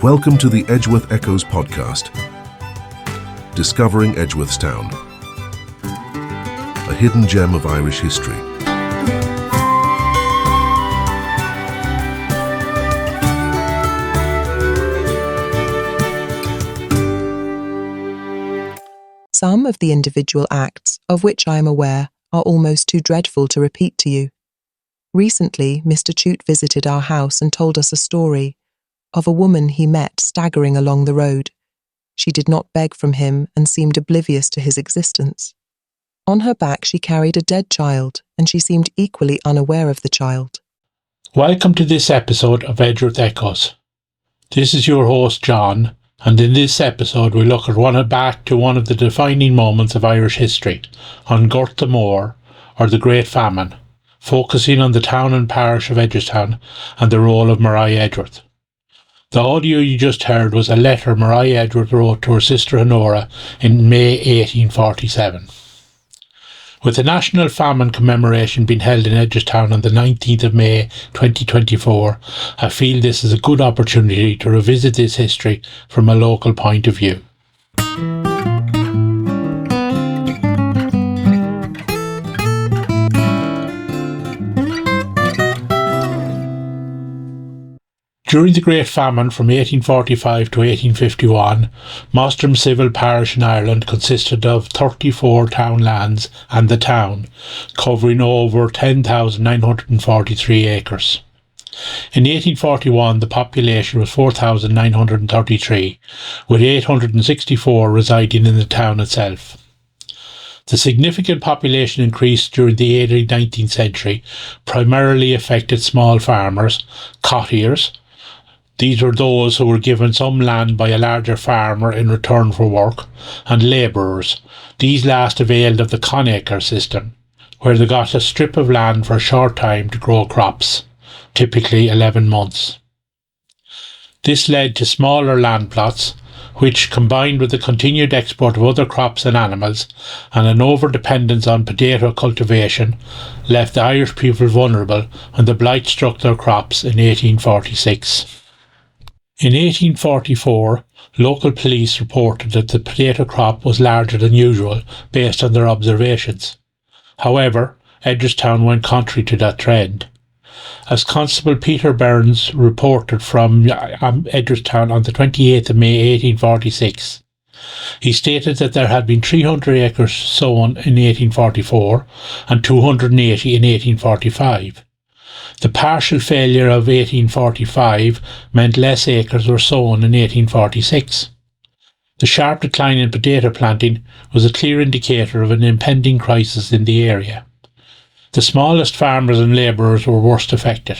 Welcome to the Edgeworth Echoes podcast, discovering Edgeworthstown, a hidden gem of Irish history. Some of the individual acts, of which I am aware, are almost too dreadful to repeat to you. Recently, Mr. Chute visited our house and told us a story of a woman he met staggering along the road. She did not beg from him and seemed oblivious to his existence. On her back she carried a dead child, and she seemed equally unaware of the child. Welcome to this episode of Edgeworth Echoes. This is your host John, and in this episode we look back to one of the defining moments of Irish history, on Gorta Mór, or the Great Famine, focusing on the town and parish of Edgeworthstown and the role of Maria Edgeworth. The audio you just heard was a letter Maria Edgeworth wrote to her sister Honora in May 1847. With the National Famine Commemoration being held in Edgeworthstown on the 19th of May 2024, I feel this is a good opportunity to revisit this history from a local point of view. During the Great Famine from 1845 to 1851, Mosterm civil parish in Ireland consisted of 34 townlands and the town, covering over 10,943 acres. In 1841, the population was 4,933, with 864 residing in the town itself. The significant population increase during the 18th and 19th century primarily affected small farmers, cottiers. These were those who were given some land by a larger farmer in return for work, and labourers. These last availed of the conacre system, where they got a strip of land for a short time to grow crops, typically 11 months. This led to smaller land plots, which, combined with the continued export of other crops and animals, and an over-dependence on potato cultivation, left the Irish people vulnerable when the blight struck their crops in 1846. In 1844, local police reported that the potato crop was larger than usual based on their observations. However, Edgeworthstown went contrary to that trend. As Constable Peter Burns reported from Edgeworthstown on the 28th of May 1846, he stated that there had been 300 acres sown in 1844 and 280 in 1845. The partial failure of 1845 meant less acres were sown in 1846. The sharp decline in potato planting was a clear indicator of an impending crisis in the area. The smallest farmers and labourers were worst affected.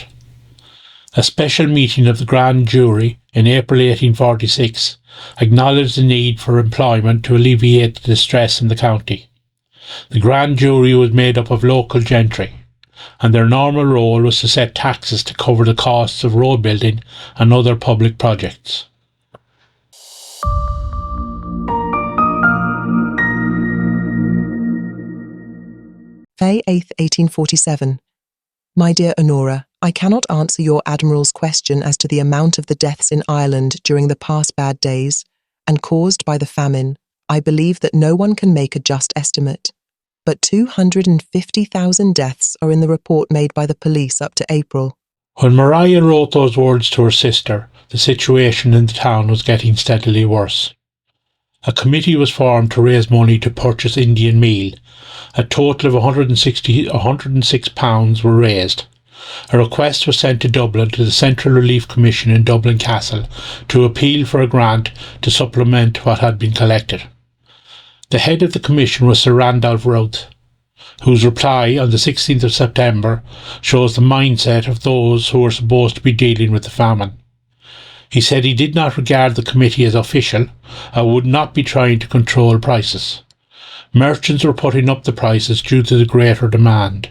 A special meeting of the Grand Jury in April 1846 acknowledged the need for employment to alleviate the distress in the county. The Grand Jury was made up of local gentry, and their normal role was to set taxes to cover the costs of road building and other public projects. May 8, 1847. My dear Honora, I cannot answer your Admiral's question as to the amount of the deaths in Ireland during the past bad days, and caused by the famine. I believe that no one can make a just estimate. But 250,000 deaths are in the report made by the police up to April. When Maria wrote those words to her sister, the situation in the town was getting steadily worse. A committee was formed to raise money to purchase Indian meal. A total of £106 were raised. A request was sent to Dublin to the Central Relief Commission in Dublin Castle to appeal for a grant to supplement what had been collected. The head of the commission was Sir Randolph Routh, whose reply on the 16th of September shows the mindset of those who were supposed to be dealing with the famine. He said he did not regard the committee as official and would not be trying to control prices. Merchants were putting up the prices due to the greater demand.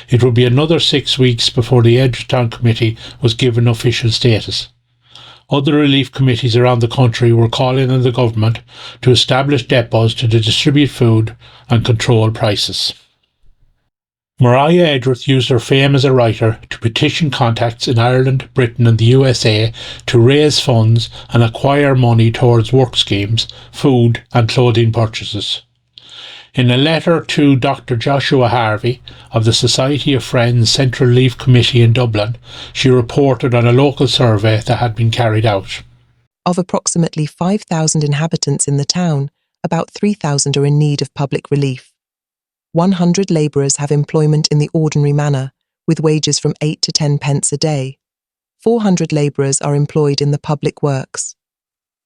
It would be another 6 weeks before the Edgeworthstown Committee was given official status. Other relief committees around the country were calling on the government to establish depots to distribute food and control prices. Maria Edgeworth used her fame as a writer to petition contacts in Ireland, Britain and the USA to raise funds and acquire money towards work schemes, food and clothing purchases. In a letter to Dr. Joshua Harvey of the Society of Friends Central Relief Committee in Dublin, she reported on a local survey that had been carried out. Of approximately 5,000 inhabitants in the town, about 3,000 are in need of public relief. 100 labourers have employment in the ordinary manner, with wages from 8 to 10 pence a day. 400 labourers are employed in the public works.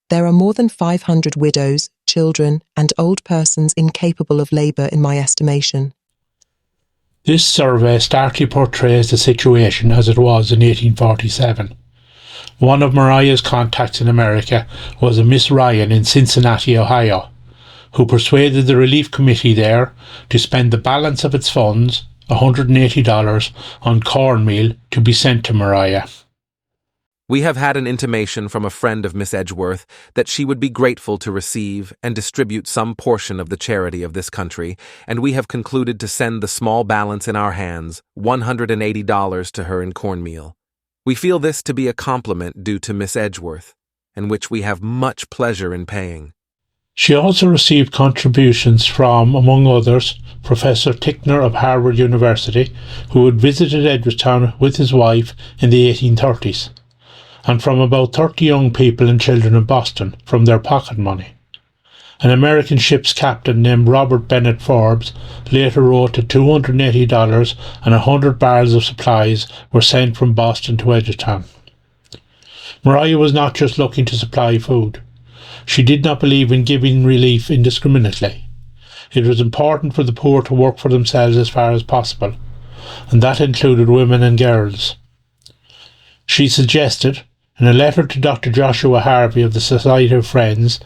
There are more than 500 widows, children and old persons incapable of labour in my estimation. This survey starkly portrays the situation as it was in 1847. One of Maria's contacts in America was a Miss Ryan in Cincinnati, Ohio, who persuaded the relief committee there to spend the balance of its funds, $180, on cornmeal to be sent to Maria. We have had an intimation from a friend of Miss Edgeworth that she would be grateful to receive and distribute some portion of the charity of this country, and we have concluded to send the small balance in our hands, $180, to her in cornmeal. We feel this to be a compliment due to Miss Edgeworth, and which we have much pleasure in paying. She also received contributions from, among others, Professor Tickner of Harvard University, who had visited Edgeworthstown with his wife in the 1830s, and from about 30 young people and children in Boston from their pocket money. An American ship's captain named Robert Bennett Forbes later wrote that $280 and 100 barrels of supplies were sent from Boston to Edgeworthstown. Maria was not just looking to supply food. She did not believe in giving relief indiscriminately. It was important for the poor to work for themselves as far as possible, and that included women and girls. She suggested, in a letter to Dr. Joshua Harvey of the Society of Friends,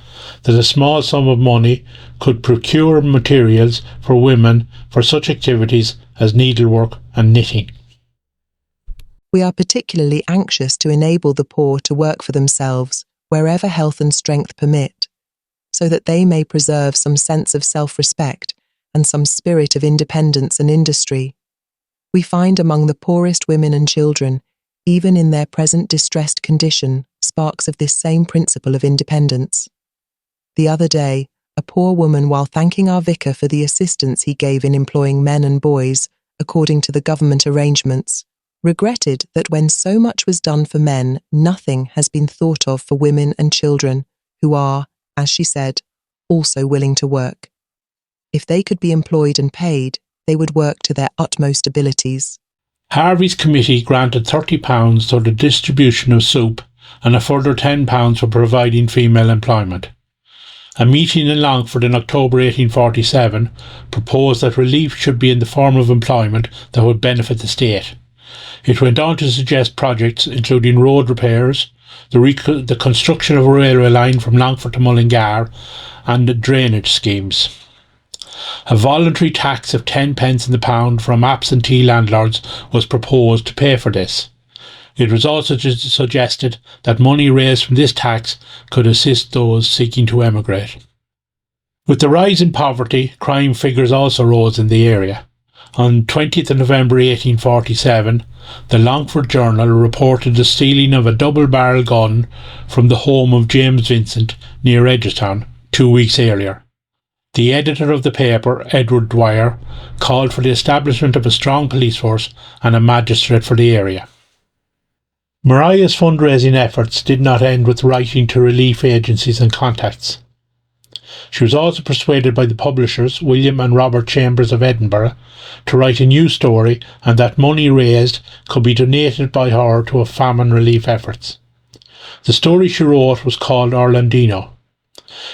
that a small sum of money could procure materials for women for such activities as needlework and knitting. We are particularly anxious to enable the poor to work for themselves wherever health and strength permit, so that they may preserve some sense of self-respect and some spirit of independence and industry. We find among the poorest women and children, even in their present distressed condition, sparks of this same principle of independence. The other day, a poor woman, while thanking our vicar for the assistance he gave in employing men and boys, according to the government arrangements, regretted that when so much was done for men, nothing has been thought of for women and children, who are, as she said, also willing to work. If they could be employed and paid, they would work to their utmost abilities. Harvey's committee granted £30 for the distribution of soup and a further £10 for providing female employment. A meeting in Longford in October 1847 proposed that relief should be in the form of employment that would benefit the state. It went on to suggest projects including road repairs, the construction of a railway line from Longford to Mullingar, and drainage schemes. A voluntary tax of 10 pence in the pound from absentee landlords was proposed to pay for this. It was also suggested that money raised from this tax could assist those seeking to emigrate. With the rise in poverty, crime figures also rose in the area. On 20th of November 1847, the Longford Journal reported the stealing of a double-barrel gun from the home of James Vincent near Edgeworthstown 2 weeks earlier. The editor of the paper, Edward Dwyer, called for the establishment of a strong police force and a magistrate for the area. Maria's fundraising efforts did not end with writing to relief agencies and contacts. She was also persuaded by the publishers, William and Robert Chambers of Edinburgh, to write a new story, and that money raised could be donated by her to famine relief efforts. The story she wrote was called Orlandino.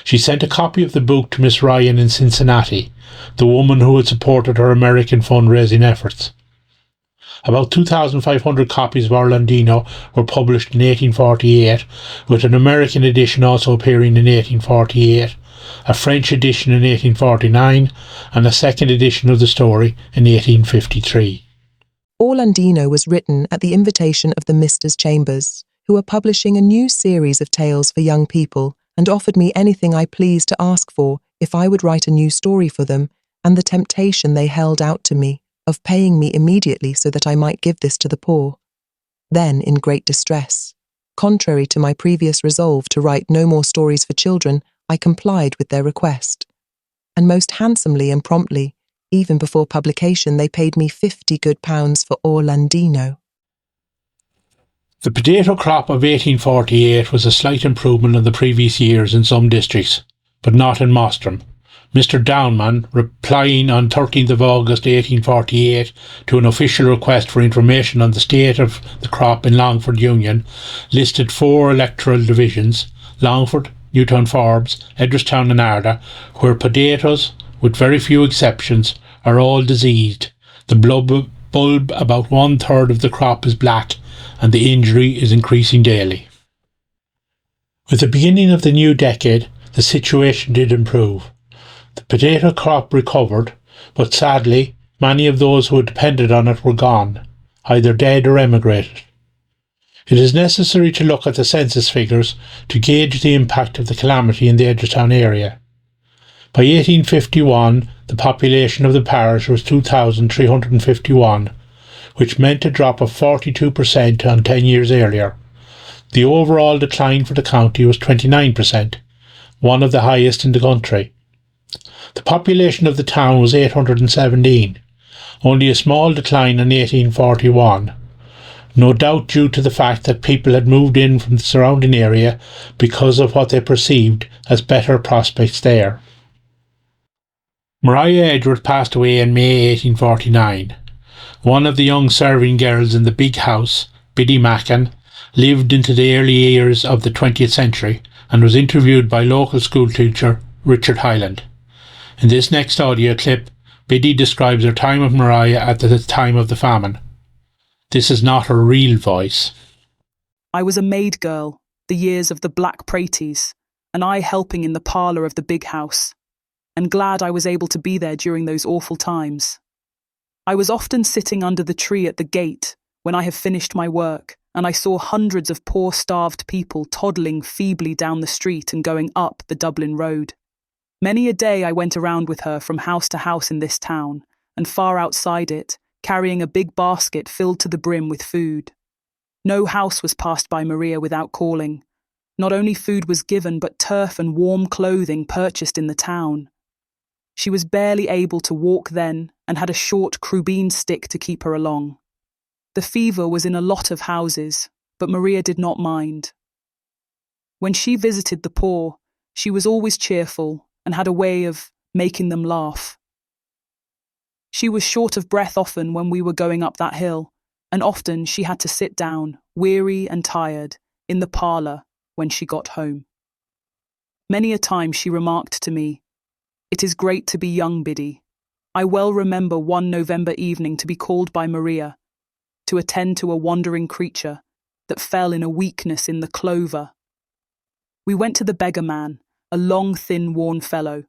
She sent a copy of the book to Miss Ryan in Cincinnati, the woman who had supported her American fundraising efforts. About 2,500 copies of Orlandino were published in 1848, with an American edition also appearing in 1848, a French edition in 1849, and a second edition of the story in 1853. Orlandino was written at the invitation of the Misters Chambers, who are publishing a new series of tales for young people, and offered me anything I pleased to ask for if I would write a new story for them, and the temptation they held out to me of paying me immediately so that I might give this to the poor. Then, in great distress, contrary to my previous resolve to write no more stories for children, I complied with their request. And most handsomely and promptly, even before publication, they paid me 50 good pounds for Orlandino. The potato crop of 1848 was a slight improvement on the previous years in some districts, but not in Mostram. Mr. Downman, replying on 13th of August 1848 to an official request for information on the state of the crop in Longford Union, listed 4 electoral divisions: Longford, Newtown Forbes, Edgeworthstown and Arda, where potatoes, with very few exceptions, are all diseased. The bulb about 1/3 of the crop is black, and the injury is increasing daily. With the beginning of the new decade, the situation did improve. The potato crop recovered, but sadly, many of those who had depended on it were gone, either dead or emigrated. It is necessary to look at the census figures to gauge the impact of the calamity in the Edgeworthstown area. By 1851, the population of the parish was 2,351, which meant a drop of 42% on 10 years earlier. The overall decline for the county was 29%, one of the highest in the country. The population of the town was 817, only a small decline in 1841, no doubt due to the fact that people had moved in from the surrounding area because of what they perceived as better prospects there. Maria Edgeworth passed away in May 1849. One of the young serving girls in the big house, Biddy Mackin, lived into the early years of the 20th century and was interviewed by local schoolteacher Richard Hyland. In this next audio clip, Biddy describes her time with Maria at the time of the famine. This is not her real voice. I was a maid girl, the years of the black praties, and I helping in the parlour of the big house, and glad I was able to be there during those awful times. I was often sitting under the tree at the gate when I have finished my work, and I saw hundreds of poor starved people toddling feebly down the street and going up the Dublin road. Many a day I went around with her from house to house in this town, and far outside it, carrying a big basket filled to the brim with food. No house was passed by Maria without calling. Not only food was given, but turf and warm clothing purchased in the town. She was barely able to walk then, and had a short crubine stick to keep her along. The fever was in a lot of houses, but Maria did not mind. When she visited the poor, she was always cheerful and had a way of making them laugh. She was short of breath often when we were going up that hill, and often she had to sit down, weary and tired, in the parlour when she got home. Many a time she remarked to me, "It is great to be young, Biddy." I well remember one November evening to be called by Maria to attend to a wandering creature that fell in a weakness in the clover. We went to the beggar man, a long, thin, worn fellow.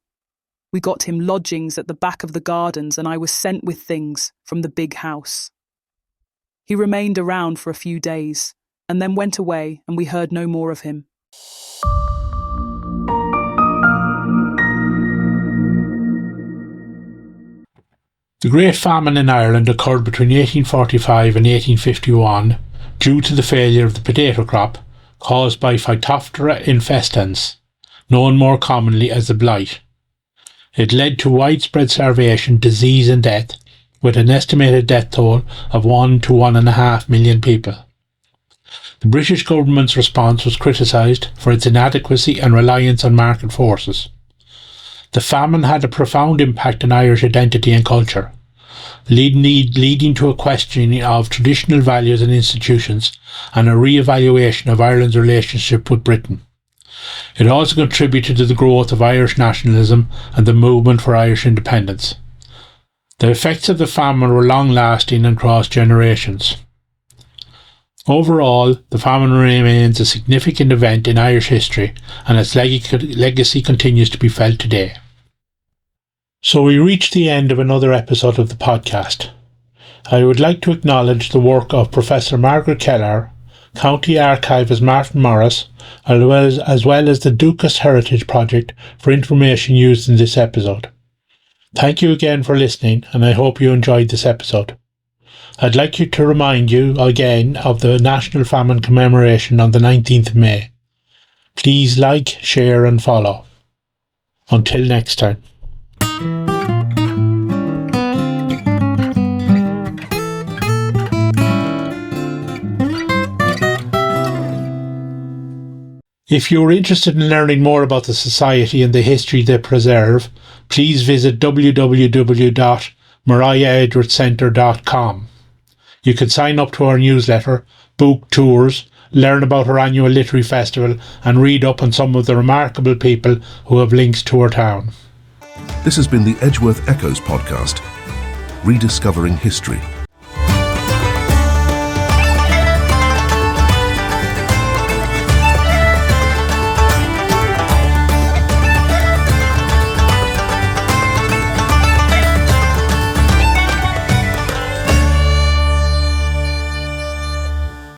We got him lodgings at the back of the gardens, and I was sent with things from the big house. He remained around for a few days, and then went away, and we heard no more of him. The Great Famine in Ireland occurred between 1845 and 1851 due to the failure of the potato crop caused by Phytophthora infestans, known more commonly as the blight. It led to widespread starvation, disease and death, with an estimated death toll of 1 to 1.5 million people. The British government's response was criticised for its inadequacy and reliance on market forces. The famine had a profound impact on Irish identity and culture, leading to a questioning of traditional values and institutions and a re-evaluation of Ireland's relationship with Britain. It also contributed to the growth of Irish nationalism and the movement for Irish independence. The effects of the famine were long-lasting and crossed generations. Overall, the famine remains a significant event in Irish history, and its legacy continues to be felt today. So we reach the end of another episode of the podcast. I would like to acknowledge the work of Professor Margaret Kelleher, County Archivist Martin Morris, as well as the Dukas Heritage Project for information used in this episode. Thank you again for listening, and I hope you enjoyed this episode. I'd like to remind you again of the National Famine Commemoration on the 19th of May. Please like, share and follow. Until next time. If you are interested in learning more about the Society and the history they preserve, please visit www.mariaedgeworthcentre.com. You can sign up to our newsletter, book tours, learn about our annual literary festival and read up on some of the remarkable people who have links to our town. This has been the Edgeworth Echoes podcast, rediscovering history.